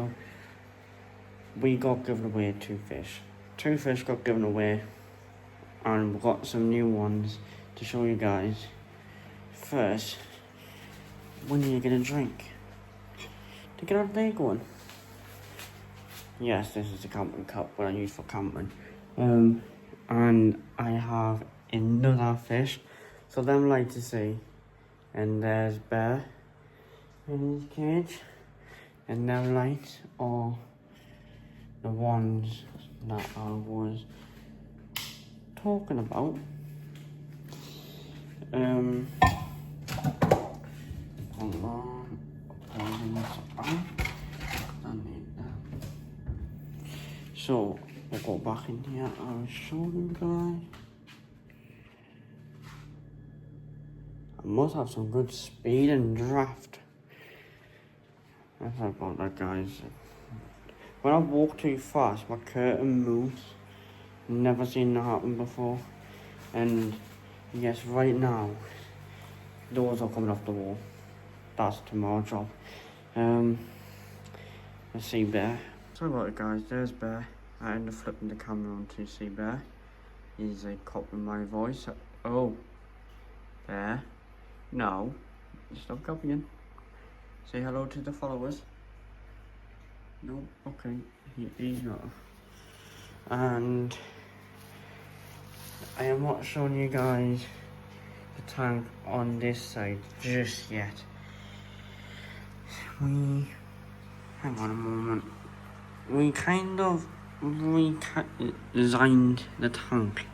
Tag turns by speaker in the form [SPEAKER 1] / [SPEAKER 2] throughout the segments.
[SPEAKER 1] video, we got given away two fish. Two fish got given away, and we've got some new ones to show you guys. First, when are you gonna drink? To get our day going. Yes, this is the camping cup, what I use for camping. And I have another fish, so them like to see. And there's Bear in his cage, and them lights are the ones that I was talking about. Hold on, putting this on. I need that. So we'll go back in here. I'll show you guys. I must have some good speed and draft. That's about that, guys. When I walk too fast, my curtain moves. Never seen that happen before. And yes, right now, doors are coming off the wall. That's tomorrow's job. Let's see Bear. Sorry about it, guys. There's Bear. I ended up flipping the camera on to see Bear. He's copying my voice. Oh, Bear. No, stop copying. Say hello to the followers. No, okay, he's not. And I am not showing you guys the tank on this side just yet. Hang on a moment. We kind of redesigned the tank.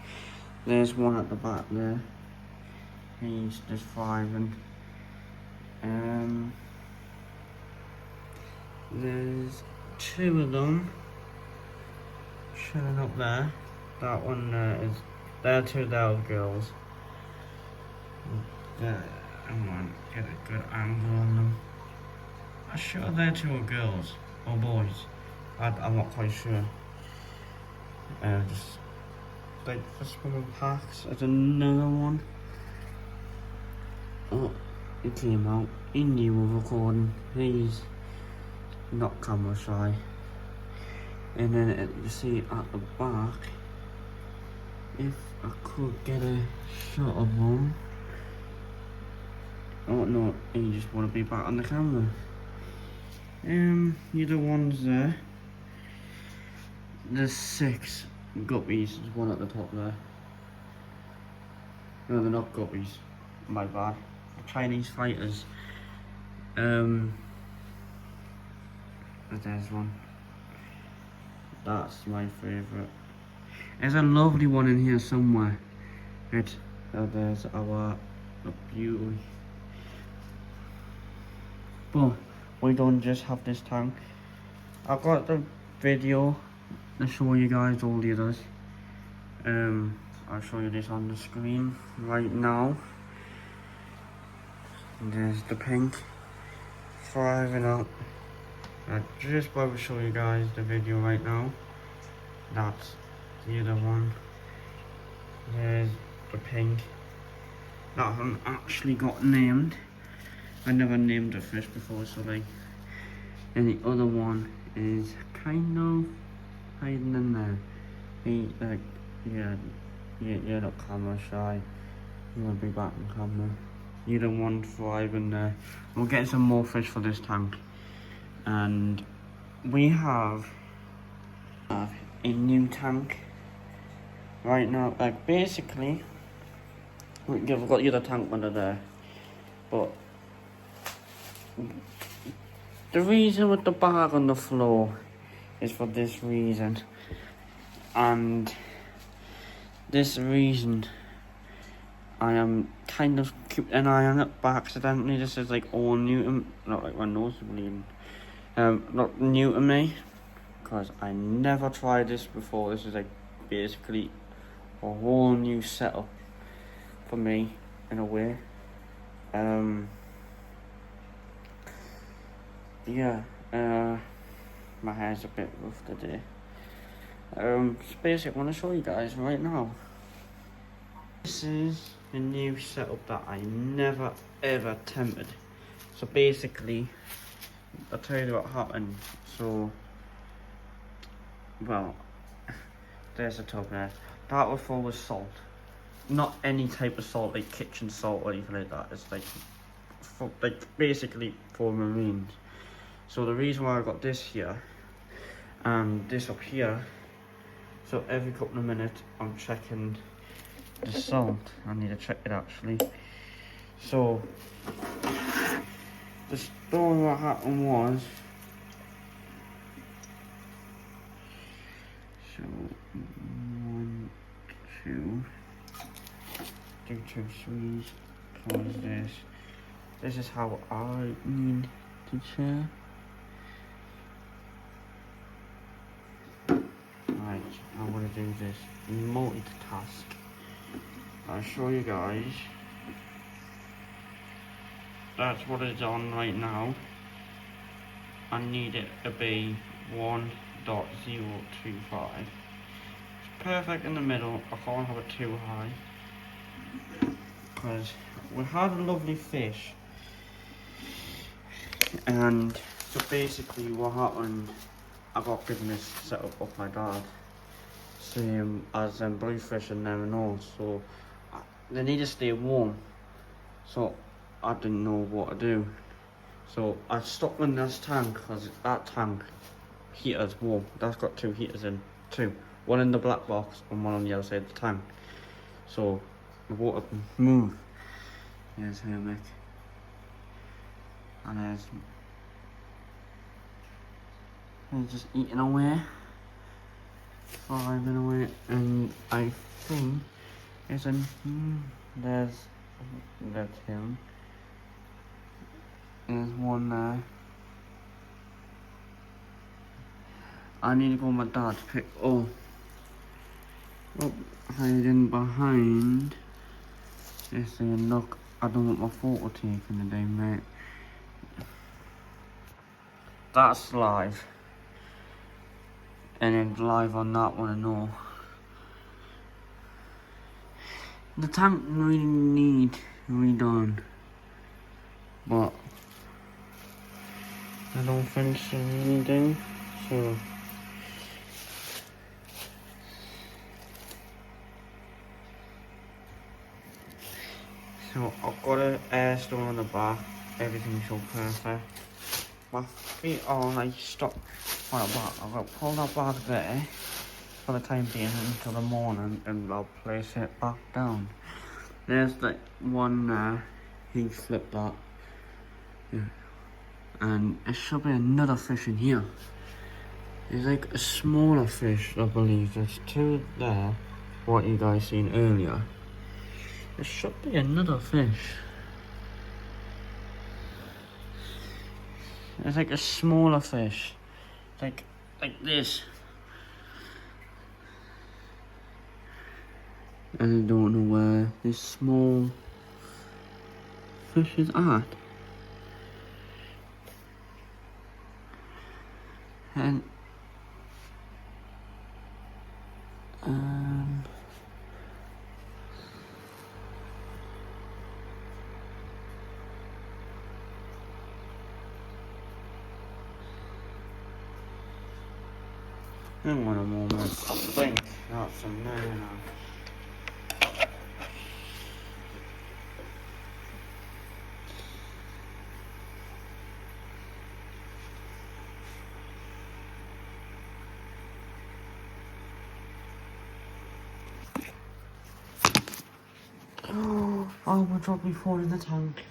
[SPEAKER 1] There's one at the back there. He's just thriving. There's two of them chilling up there. That one is, they're two little girls. Hang on, get a good angle on them. I'm sure they're two girls or boys. I'm not quite sure. Just like for swimming packs. There's another one. Oh, it came out. He knew we were recording. He's not camera shy. And then you see at the back, if I could get a shot of him. Oh no, he just want to be back on the camera. The other ones there. There's 6 guppies. There's one at the top there. No, they're not guppies. My bad. Chinese fighters. There's one. That's my favourite. There's a lovely one in here somewhere. There's our beauty. But we don't just have this tank. I've got the video to show you guys all the others. I'll show you this on the screen right now. There's the pink thriving up. I just about to show you guys the video right now. That's the other one. There's the pink. That one actually got named. I never named a fish before, so like. And the other one is kind of hiding in there. He you're not camera shy. You wanna be back on camera. You don't want to thrive in there. We'll get some more fish for this tank. And we have a new tank right now. Like basically, we've got the other tank under there. But the reason with the bag on the floor is for this reason. And this reason, I am kind of keeping an eye on it by accidentally. This is like all new to me. Not like my nose is bleeding. Not new to me, because I never tried this before. This is like basically a whole new setup for me in a way. My hair's a bit rough today. Just basically I want to show you guys right now. This is a new setup that I never ever attempted. So basically, I'll tell you what happened. So, well, there's the tub there. That was full with salt. Not any type of salt, like kitchen salt or anything like that. It's like, basically for marines. So the reason why I got this here, and this up here, so every couple of minutes I'm checking the salt. I need to check it actually. So, the story what happened was, so 1, 2, do 2 3s, close this. This is how I need to check. Right, I'm gonna do this multitask. I'll show you guys. That's what it's on right now. I need it to be 1.025. It's perfect in the middle. I can't have it too high, because we had a lovely fish. And so basically what happened, I got given this setup off my dad, same as bluefish and them and all, so they need to stay warm. So I didn't know what to do. So I stuck in this tank, because that tank heater's warm. That's got 2 heaters in, 2. One in the black box and one on the other side of the tank. So the water can move. There's Hermit. And he's just eating away, thriving away, and I think there's that's him. There's one there. I need to go with my dad to pick. Oh, hiding behind. They're saying, look, I don't want my photo taken today, mate. That's live. And then live on that one and all. The tank really need redone, but I don't think so really do. So I've got an air store on the back. Everything's so perfect. My feet are like stuck on the back. I've got to pull that back there for the time being until the morning, and I'll place it back down. There's like one there. He flipped that. Yeah. And there should be another fish in here. There's like a smaller fish, I believe. There's 2 there, what you guys seen earlier. There should be another fish. There's like a smaller fish, like this. And I don't know where this small fish is at. And hang on a moment. I think that's some there now. Oh, I will drop my phone in the tank.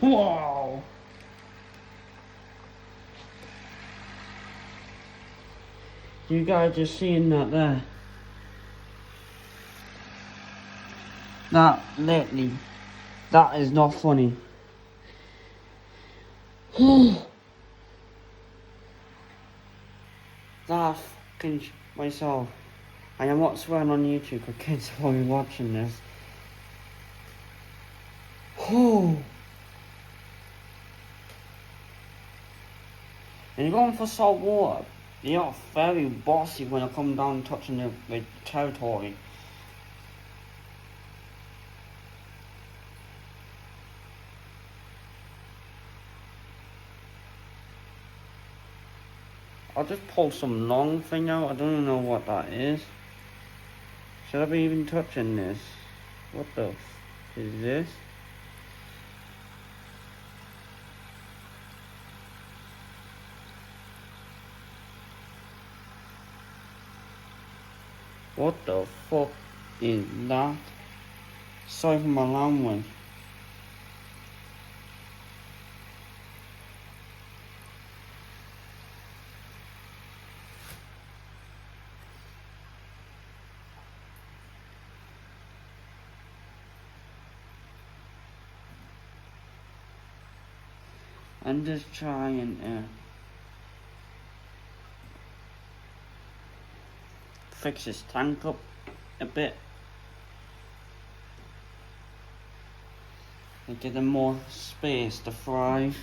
[SPEAKER 1] Wow! You guys just seeing that there? That literally, that is not funny. That fucking myself. I am not swearing on YouTube because kids will be watching this. And you're going for saltwater. You're very bossy when I come down touching the territory. I'll just pull some long thing out. I don't even know what that is. Should I be even touching this? What the f is this? What the fuck is that? Sorry for my language. I'm just trying to fix this tank up a bit and give them more space to thrive.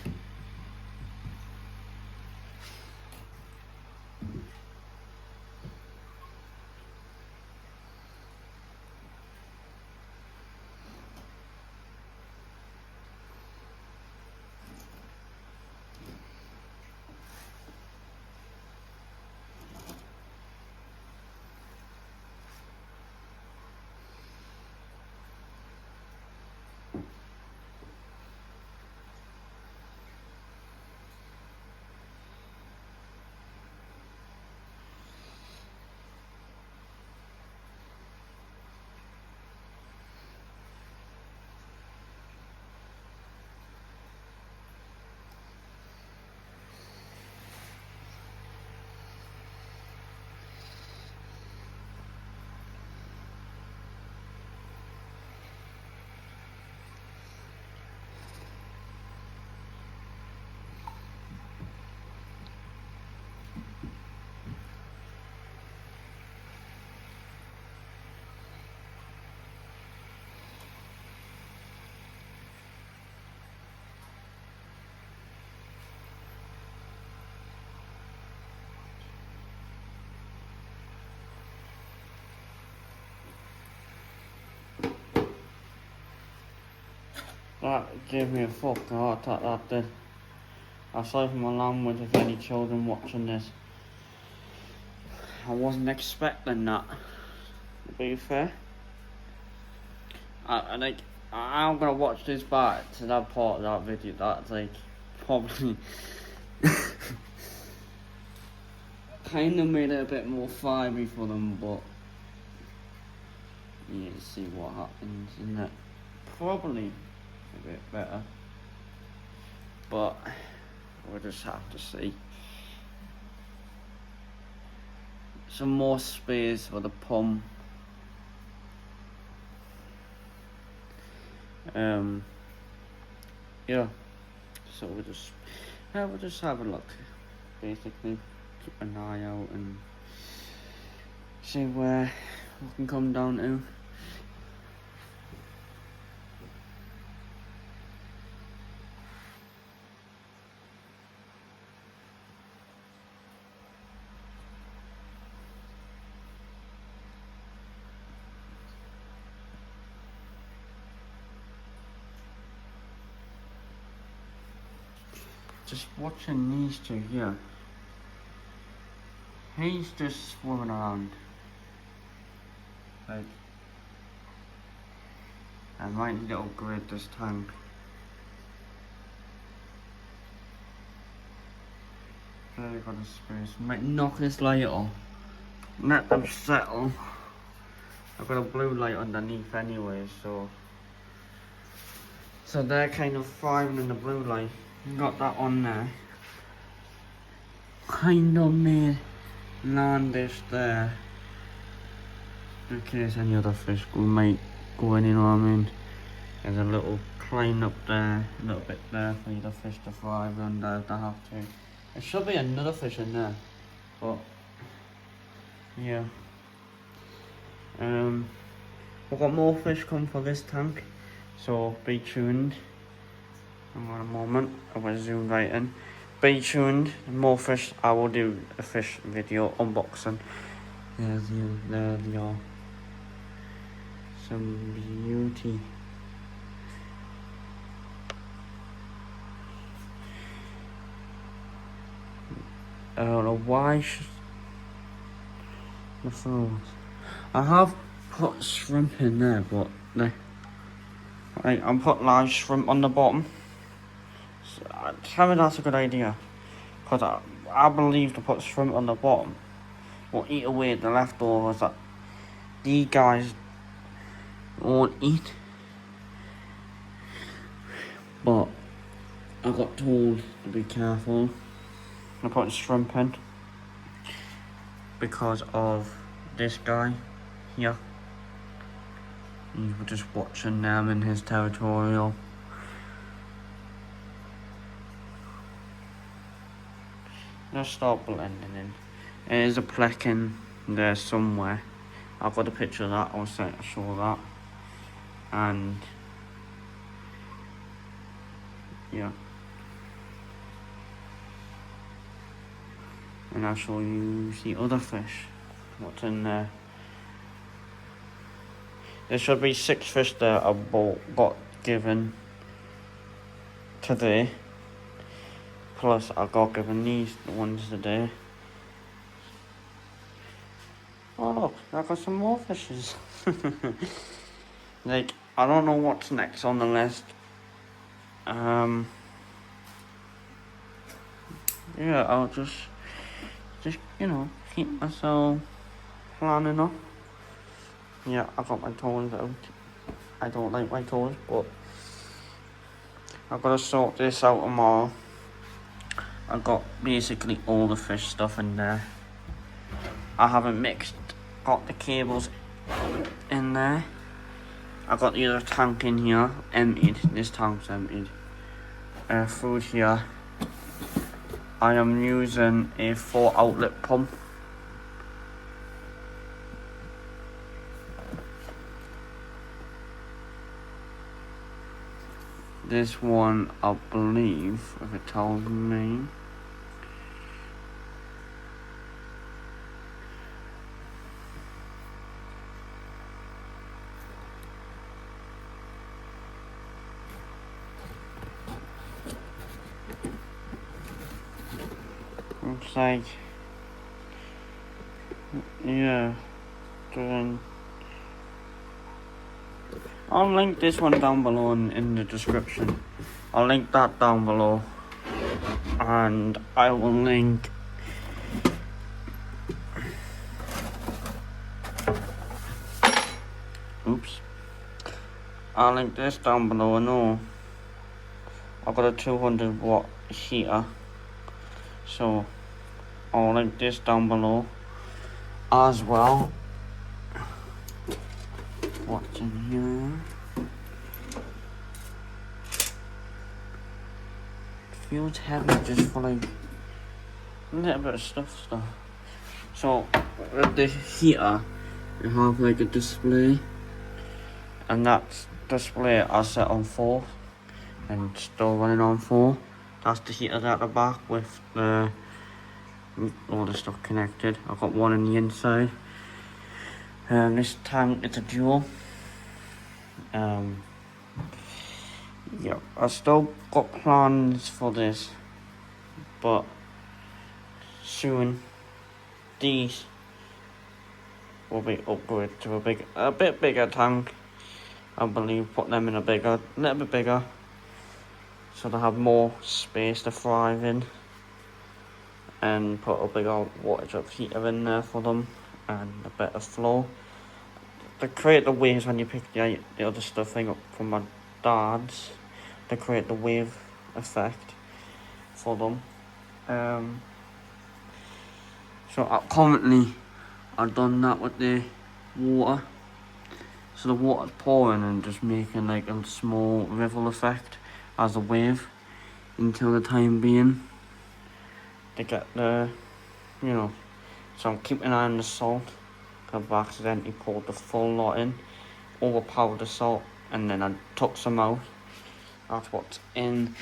[SPEAKER 1] That gave me a fucking heart attack, that did. I'm sorry for my language if any children watching this. I wasn't expecting that, to be fair. I'm gonna watch this back to that part of that video. That's like, probably kind of made it a bit more fiery for them, but you need to see what happens, isn't it? Probably a bit better, but we'll just have to see. Some more space for the pump. Yeah, so we'll just have a look, basically keep an eye out and see where we can come down to. Just watching these two here. He's just swimming around. Like, I might need to upgrade this tank. Very got a space. Might knock this light off. Let them settle. I've got a blue light underneath anyway, so they're kind of thriving in the blue light. Got that on there. Kind of made land dish there in case any other fish might going, you know what I mean? There's a little climb up there, a little bit there for the fish to thrive under if they have to. There should be another fish in there, but yeah. We've got more fish coming for this tank, so be tuned. Hang on a moment, I will zoom right in. Be tuned, more fish. I will do a fish video unboxing. There they are. Some beauty. I don't know why the phones. I have put shrimp in there, but I'm putting live shrimp on the bottom. So, tell me that's a good idea, because I believe to put shrimp on the bottom will eat away the leftovers that these guys won't eat. But I got told to be careful. I put shrimp in because of this guy here. He's just watching them in his territorial. Just start blending in. There's a pleck in there somewhere. I've got a picture of that. I'll show that. And yeah. And I'll show you the other fish. What's in there? There should be 6 fish there I got given today. Plus I got given these ones today. Oh look, I got some more fishes. Like, I don't know what's next on the list. Yeah, I'll just you know, keep myself planning up. Yeah, I got my toes out. I don't like my toes, but I've got to sort this out tomorrow. I got basically all the fish stuff in there. I haven't got the cables in there. I got the other tank in here, emptied. This tank's emptied. Food here. I am using a 4 outlet pump. This one, I believe, if it tells me. Looks like, yeah, I'll link this one down below in the description. I'll link that down below. And I will link I'll link this down below. I know I've got a 200 watt heater, so I'll link this down below as well. What's in here? Feels heavy just for like a little bit of stuff. So with the heater, you have like a display, and that display I set on 4 and still running on 4. That's the heater at the back with all the stuff connected. I've got one on the inside. This tank, it's a dual. Yeah, I still got plans for this, but soon these will be upgraded to a bit bigger tank. I believe put them in a little bit bigger, so they have more space to thrive in, and put a bigger water jet heater in there for them and a better flow. To create the waves when you pick the other stuff up from my dad's, to create the wave effect for them. So currently I've done that with the water, So the water's pouring and just making like a small ripple effect as a wave until the time being to get the, you know. So I'm keeping an eye on the salt. I've accidentally poured the full lot in, overpowered the salt, and then I took some out. That's what's in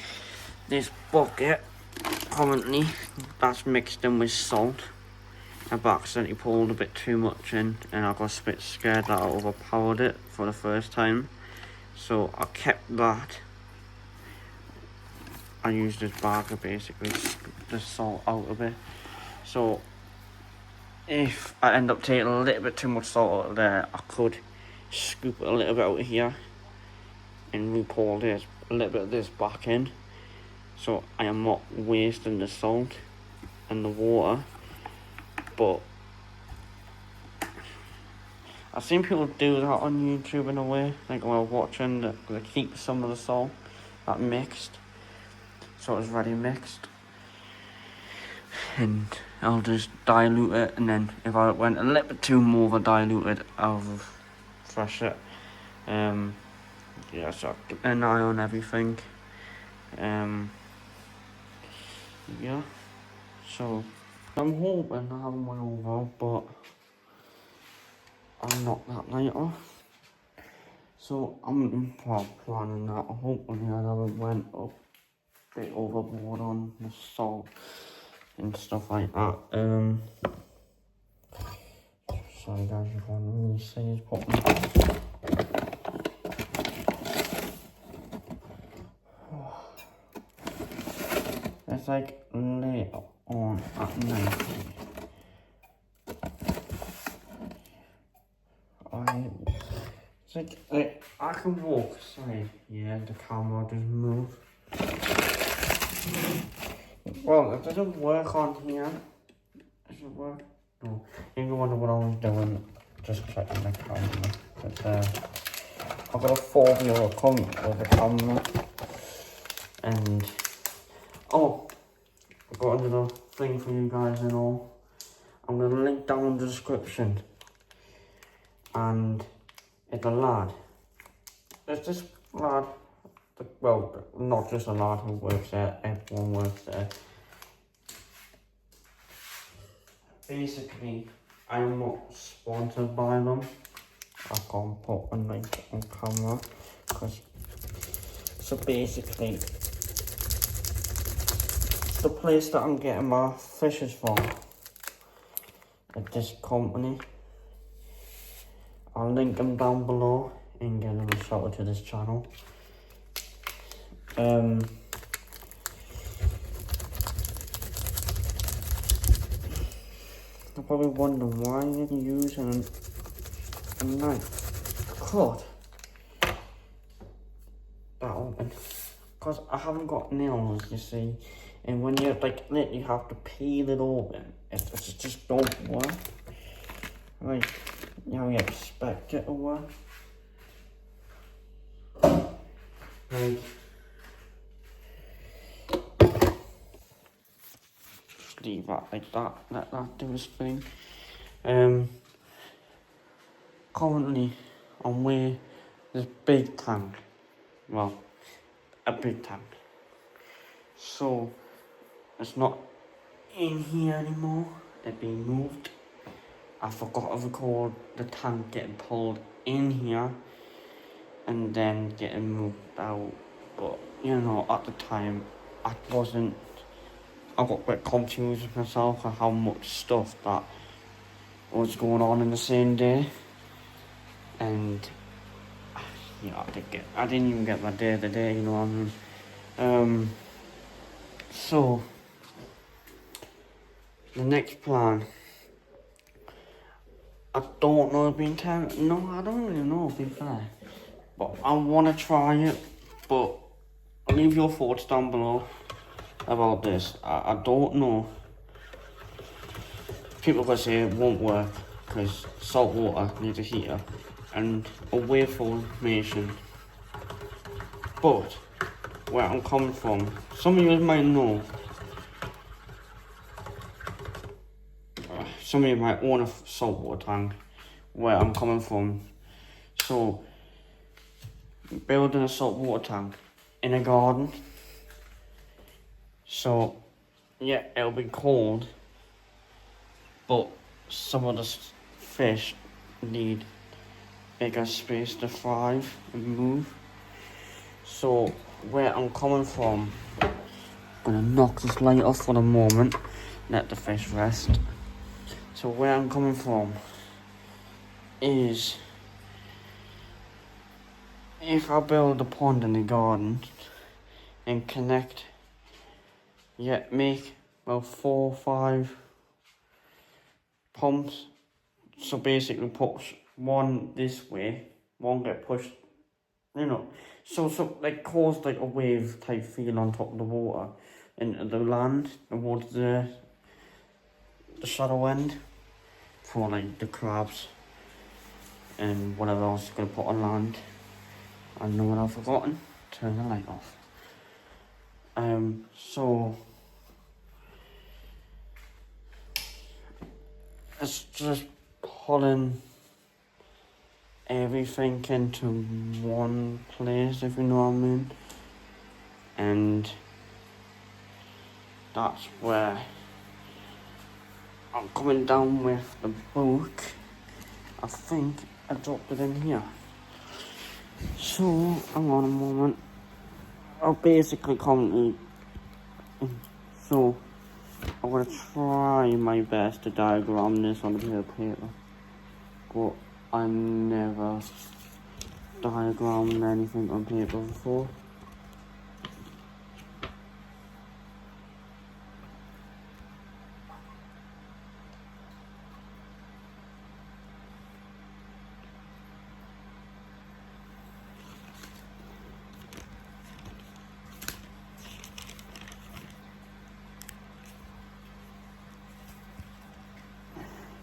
[SPEAKER 1] this bucket currently. That's mixed in with salt. I've accidentally poured a bit too much in, and I got a bit scared that I overpowered it for the first time. So I kept that. I used this bag to basically scoop the salt out of it. So if I end up taking a little bit too much salt out of there, I could scoop it a little bit out of here and re-pour this, a little bit of this back in. So I am not wasting the salt and the water. But I've seen people do that on YouTube in a way, like while watching, they keep some of the salt that mixed, so it's ready mixed, and I'll just dilute it, and then if I went a little bit too more of a diluted, I'll refresh it. Yeah, so I'll keep an eye on everything. Yeah, so I'm hoping I have one over, but I'm not that later. So I'm planning that. Hopefully I haven't went up a bit overboard on the salt and stuff like that. Sorry guys, you can't really see his button. It's like late on at night. It's like I can walk, sorry, yeah, the camera just moved. Well, it doesn't work on here. Does it work? No. You wonder what I was doing, just checking the camera. But I've got a 4-year account with the camera. And oh, I've got another thing for you guys and all. I'm gonna link down in the description. And it's a lad. There's this lad, well, not just a lad who works there, everyone works there. Basically, I'm not sponsored by them. I can't put a link on camera, because, so basically, it's the place that I'm getting my fishes from, at this company. I'll link them down below and get them a shout out to this channel. You're probably wondering why you're using a knife to cut that open. Because I haven't got nails, you see. And when you like literally have to peel it open, it just don't work. Like, you know, you expect it to work. Like, just leave that like that, let that do its thing. Currently, I'm with this big tank. Well, a big tank. So, it's not in here anymore, it's been moved. I forgot to record the tank getting pulled in here and then getting moved out. But, you know, at the time, I got a bit confused with myself on how much stuff that was going on in the same day. And, you know, I didn't even get my day of the day, you know what I mean? So, the next plan, I don't know, no, I don't really know, to be fair. But I want to try it, but leave your thoughts down below about this. I don't know. People will say it won't work because salt water needs a heater and a wave formation. But where I'm coming from, some of you might know, some of you might own a saltwater tank. Where I'm coming from, So, building a saltwater tank in a garden. So, yeah, it'll be cold, but some of the fish need bigger space to thrive and move. So, where I'm coming from, I'm gonna knock this light off for the moment, let the fish rest. So, where I'm coming from is, if I build a pond in the garden and connect, make about 4 or 5 pumps. So basically push one this way, one get pushed, so like cause like a wave type feel on top of the water into the land towards the shallow end for like the crabs and whatever else is gonna put on land. I know what I've forgotten. Turn the light off. So it's just pulling everything into one place, if you know what I mean. And that's where I'm coming down with the book. I think I dropped it in here. So, hang on a moment. I'll basically come to... So, I'm going to try my best to diagram this on a bit of paper. But I never diagrammed anything on paper before.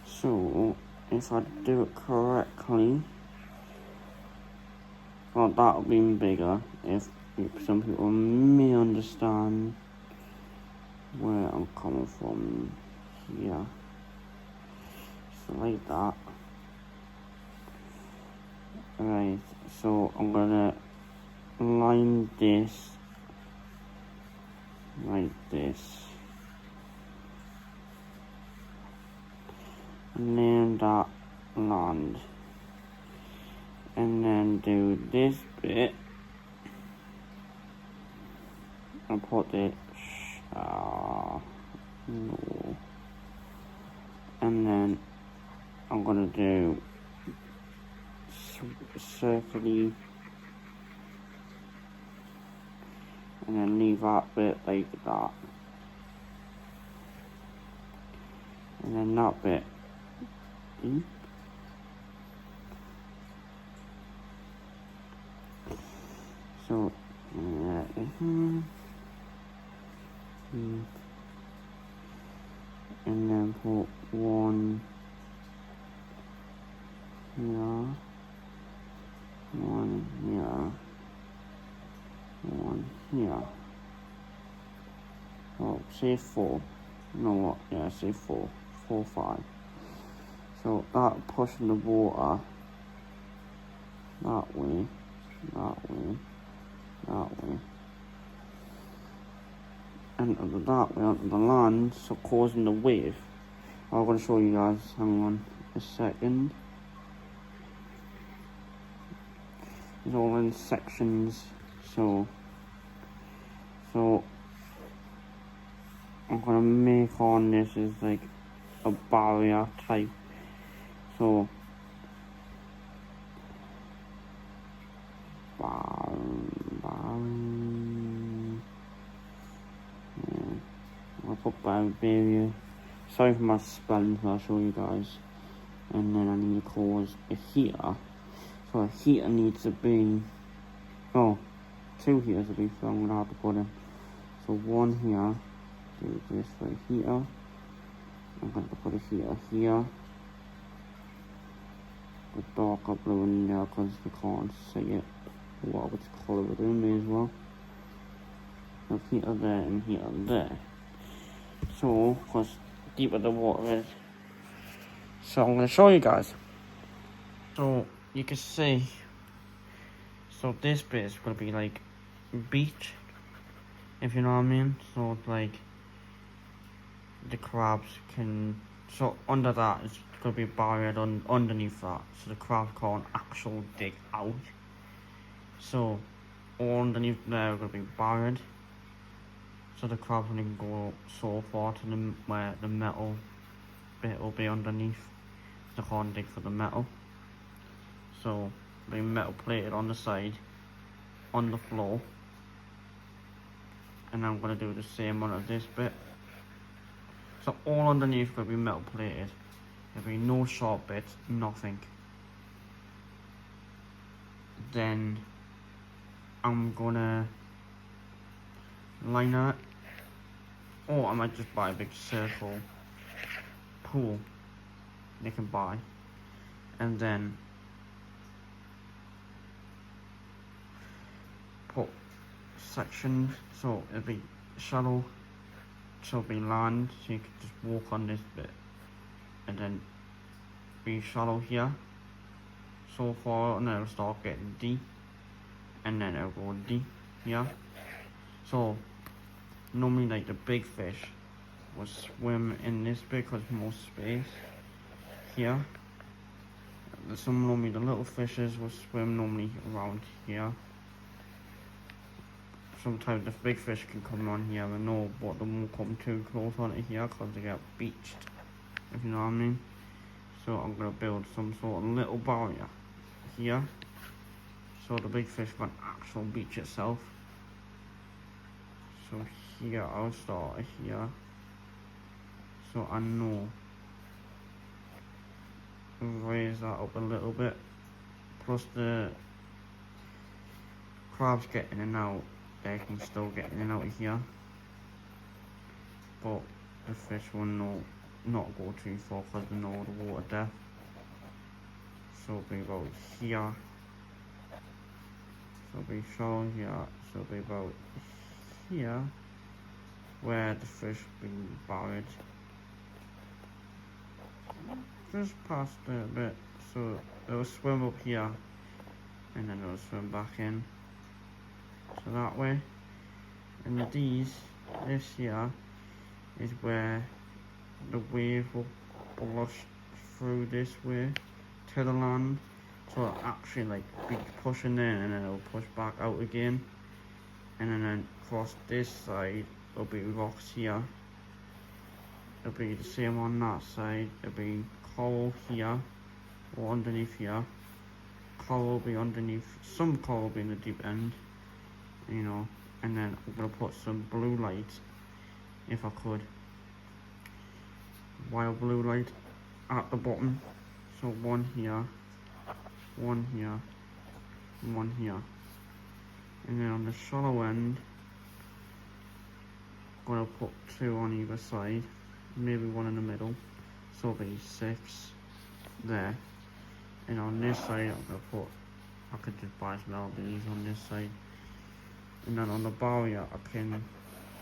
[SPEAKER 1] So, if I do it correctly, well, that'll be bigger. If some people may understand where I'm coming from here. So like that. Right, so I'm gonna line this like this. And then that land. And then do this bit. And put it no. And then I'm gonna do circly, and then leave that bit like that, and then that bit deep. So and then put one here, one here, one here. Oh, say 4. No, what? Yeah, say 4. 4, 5. So that pushing the water that way, that way, that way, and that way onto the land, so causing the wave. I'm going to show you guys, hang on a second. It's all in sections, so I'm going to make on this as like a barrier type, so I'll put barrier. Sorry for my spelling, so I'll show you guys. And then I need to cause a heater. So a heater needs to be, 2 heaters to be, so I'm gonna have to put in. So one here, do this for a heater. I'm going to put a heater here. The darker blue in there because you can't see it. What which colour we're doing may as well. So heater there and heater there. So, because deeper the water is. So I'm going to show you guys. So you can see, so this bit is gonna be like beach, if you know what I mean. So like the crabs can, so under that is gonna be buried underneath that, so the crabs can't actually dig out. So all underneath there are gonna be buried, so the crabs only can go so far to the where the metal bit will be underneath. They can't dig for the metal, so the metal plated on the side, on the floor, and I'm gonna do the same one of this bit. So all underneath will be metal plated. There'll be no sharp bits, nothing. Then I'm gonna line it, or I might just buy a big circle pool they can buy, and then put sections, so it'll be shallow, so it'll be land, so you can just walk on this bit, and then be shallow here so far, and then it'll start getting deep, and then it'll go deep here. So normally like the big fish will swim in this bit because more space here. Some normally the little fishes will swim normally around here. Sometimes the big fish can come on here and know, but they won't come too close onto here because they get beached, if you know what I mean. So I'm gonna build some sort of little barrier here, so the big fish can actually beach itself. So here I'll start here, so I know raise that up a little bit. Plus the crabs get in and out, they can still get in and out of here, but the fish will not go too far because they know the water depth. So it'll be about here, so it'll be shallow here, so it'll be about here where the fish will be buried. Just past it a bit, so it'll swim up here and then it'll swim back in, so that way. And this here is where the wave will blush through this way to the land, so it'll actually like be pushing in and then it'll push back out again, and then across this side there'll be rocks here. It'll be the same on that side. It'll be coral here or underneath here. Coral will be underneath, some coral will be in the deep end, you know. And then I'm gonna put some blue light, if I could, wild blue light at the bottom. So one here, one here, and one here. And then on the shallow end, I'm gonna put two on either side, maybe one in the middle, so it'll be 6 there. And on this side I'm gonna put, I could just buy some LEDs on this side, and then on the barrier I can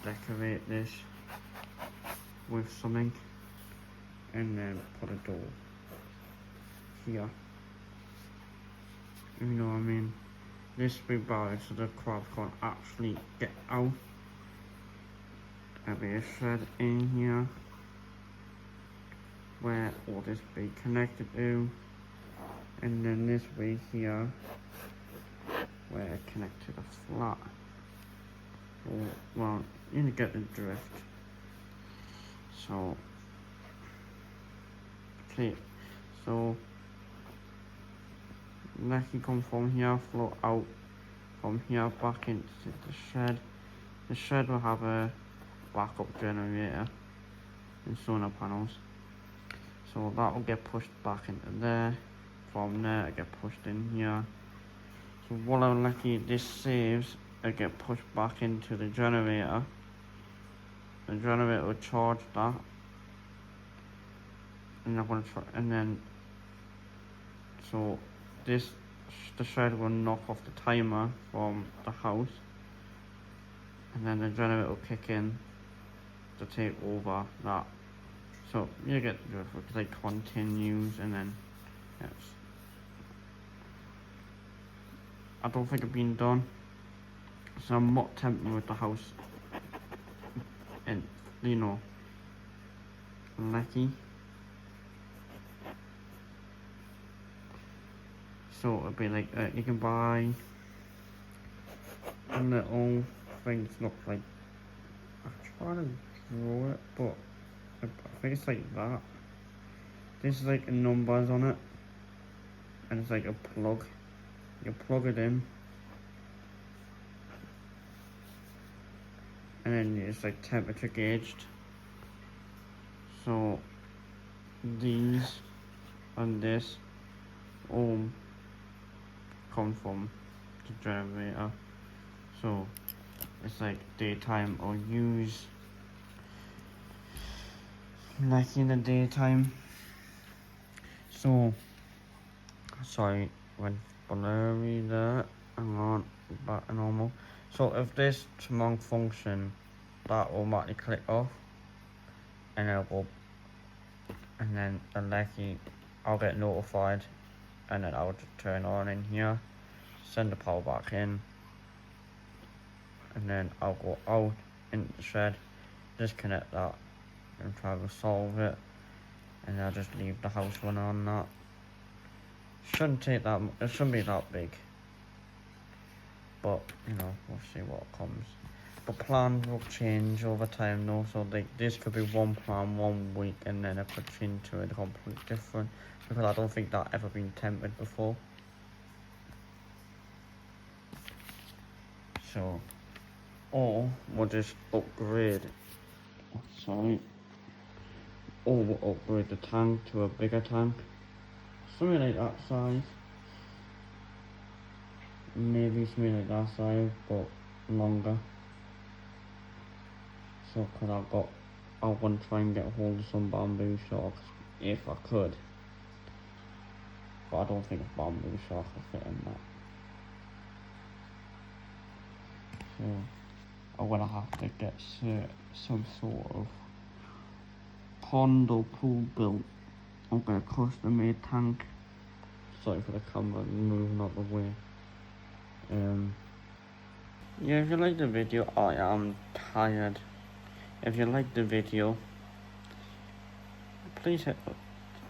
[SPEAKER 1] decorate this with something, and then put a door here, you know what I mean. This big barrier so the crabs can't actually get out. There'll be a shed in here where all this be connected to, and then this way here where it connects to the flat. Or, well, you get the drift. So okay, so let it come from here, flow out from here back into the shed. The shed will have a backup generator and solar panels, so that will get pushed back into there. From there it get pushed in here. So while I'm lucky this saves, it get pushed back into the generator. The generator will charge that, and I'm gonna try, and then so the shed will knock off the timer from the house, and then the generator will kick in to take over that. So you get the drift, because it continues, and then yes. I don't think it's been done. So I'm not tempted with the house. And, you know, lucky. So it'll be like, you can buy a little thing that looks like, I'm trying to draw it, but I think it's like that. This is like numbers on it, and it's like a plug. You plug it in, and then it's like temperature gauged. So these and this all come from the generator. So it's like daytime or use like in the daytime. So sorry, went blurry there. Hang on, back to normal. So if this malfunction, that will automatically click off, and it'll go, and then the lucky, I'll get notified, and then I'll just turn on in here, send the power back in, and then I'll go out into the shed, disconnect that, and try to solve it, and I'll just leave the house running on that. Shouldn't take that, it shouldn't be that big, but you know, we'll see what comes. The plans will change over time though, so like this could be one plan 1 week, and then it could change to a completely different, because I don't think that ever been tempted before. So, or we'll just upgrade, sorry, or we'll upgrade the tank to a bigger tank, something like that size, maybe something like that size, but longer. So, cause I want to try and get a hold of some bamboo sharks, if I could, but I don't think a bamboo shark will fit in that. So, I'm gonna have to get some sort of pond or pool built. I'm gonna custom made tank. Sorry for the camera moving out the way. Yeah, if you like the video, I am tired. If you like the video, please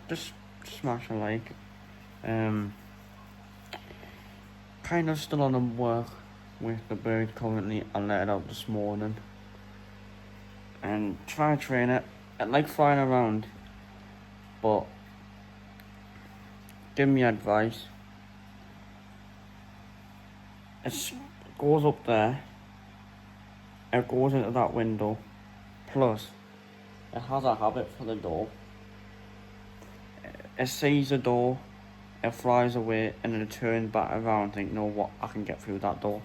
[SPEAKER 1] just smash a like. Kind of still on the work with the bird currently. I let it out this morning and try to train it. I like flying around, but give me advice. It goes up there, it goes into that window, plus it has a habit for the door. It sees the door, it flies away, and then it turns back around and think, you know what, I can get through that door.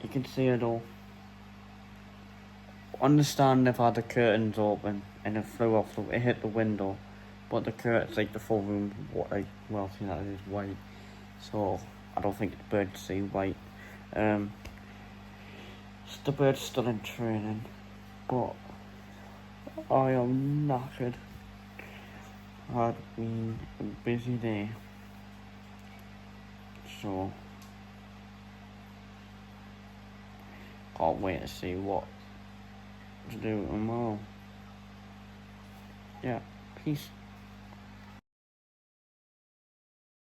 [SPEAKER 1] You can see a door. Understand if I had the curtains open and it flew off, it hit the window, but the curtains, like the full room, well, see that is white, so I don't think the bird see white. The bird's still in training, but I am knackered. Had been a busy day, so can't wait to see what to do tomorrow. Yeah, peace.